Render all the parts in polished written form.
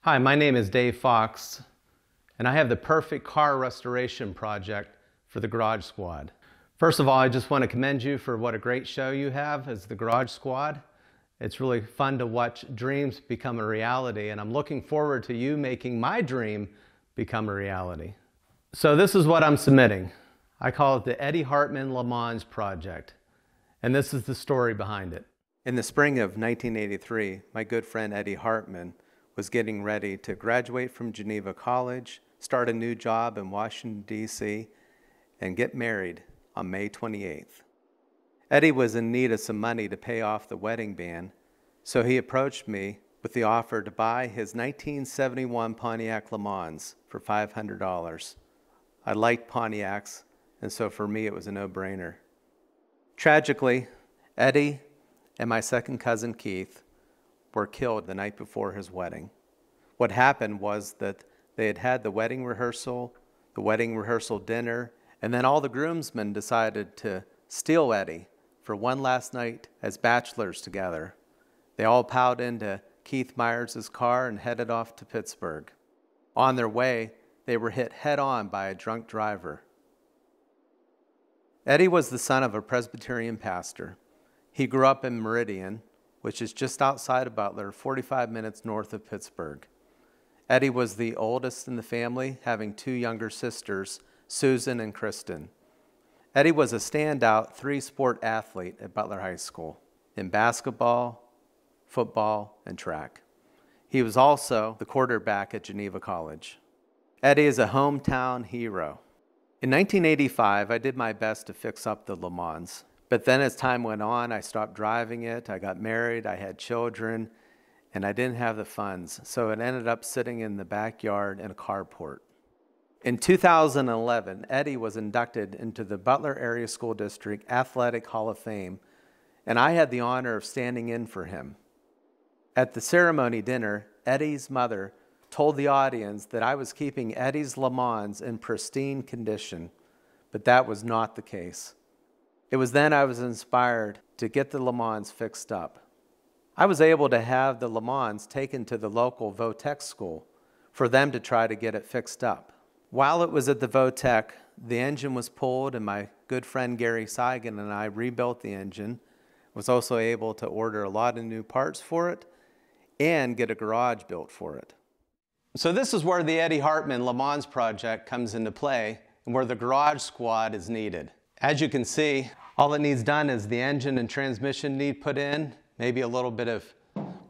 Hi, my name is Dave Fox, and I have the perfect car restoration project for the Garage Squad. First of all, I just want to commend you for what a great show you have as the Garage Squad. It's really fun to watch dreams become a reality, and I'm looking forward to you making my dream become a reality. So this is what I'm submitting. I call it the Eddie Hartman Le Mans Project, and this is the story behind it. In the spring of 1983, my good friend Eddie Hartman was getting ready to graduate from Geneva College, start a new job in Washington, D.C., and get married on May 28th. Eddie was in need of some money to pay off the wedding band, so he approached me with the offer to buy his 1971 Pontiac Le Mans for $500. I liked Pontiacs, and so for me it was a no-brainer. Tragically, Eddie and my second cousin Keith were killed the night before his wedding. What happened was that they had had the wedding rehearsal dinner, and then all the groomsmen decided to steal Eddie for one last night as bachelors together. They all piled into Keith Myers' car and headed off to Pittsburgh. On their way, they were hit head-on by a drunk driver. Eddie was the son of a Presbyterian pastor. He grew up in Meridian, which is just outside of Butler, 45 minutes north of Pittsburgh. Eddie was the oldest in the family, having two younger sisters, Susan and Kristen. Eddie was a standout three-sport athlete at Butler High School in basketball, football, and track. He was also the quarterback at Geneva College. Eddie is a hometown hero. In 1985, I did my best to fix up the Le Mans. But then as time went on, I stopped driving it, I got married, I had children, and I didn't have the funds. So it ended up sitting in the backyard in a carport. In 2011, Eddie was inducted into the Butler Area School District Athletic Hall of Fame, and I had the honor of standing in for him. At the ceremony dinner, Eddie's mother told the audience that I was keeping Eddie's Le Mans in pristine condition, but that was not the case. It was then I was inspired to get the Le Mans fixed up. I was able to have the Le Mans taken to the local Votech school for them to try to get it fixed up. While it was at the Votech, the engine was pulled, and my good friend Gary Seigan and I rebuilt the engine. Was also able to order a lot of new parts for it and get a garage built for it. So this is where the Eddie Hartman Le Mans project comes into play and where the Garage Squad is needed. As you can see, all it needs done is the engine and transmission need put in, maybe a little bit of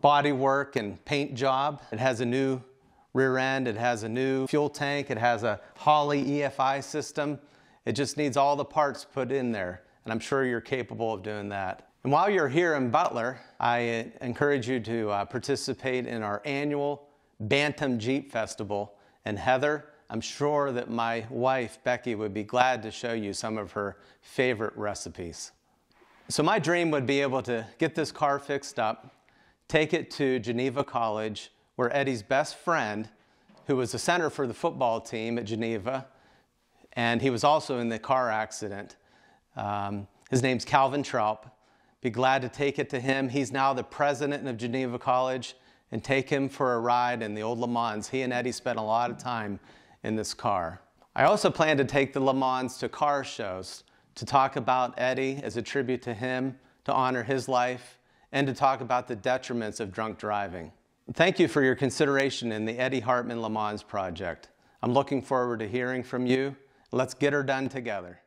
body work and paint job. It has a new rear end, it has a new fuel tank, it has a Holley EFI system. It just needs all the parts put in there, and I'm sure you're capable of doing that. And while you're here in Butler, I encourage you to participate in our annual Bantam Jeep Festival. And Heather, I'm sure that my wife, Becky, would be glad to show you some of her favorite recipes. So my dream would be able to get this car fixed up, take it to Geneva College, where Eddie's best friend, who was the center for the football team at Geneva, and he was also in the car accident. His name's Calvin Traup. Be glad to take it to him. He's now the president of Geneva College, and take him for a ride in the old Le Mans. He and Eddie spent a lot of time in this car. I also plan to take the Le Mans to car shows to talk about Eddie as a tribute to him, to honor his life, and to talk about the detriments of drunk driving. Thank you for your consideration in the Eddie Hartman Le Mans project. I'm looking forward to hearing from you. Let's get her done together.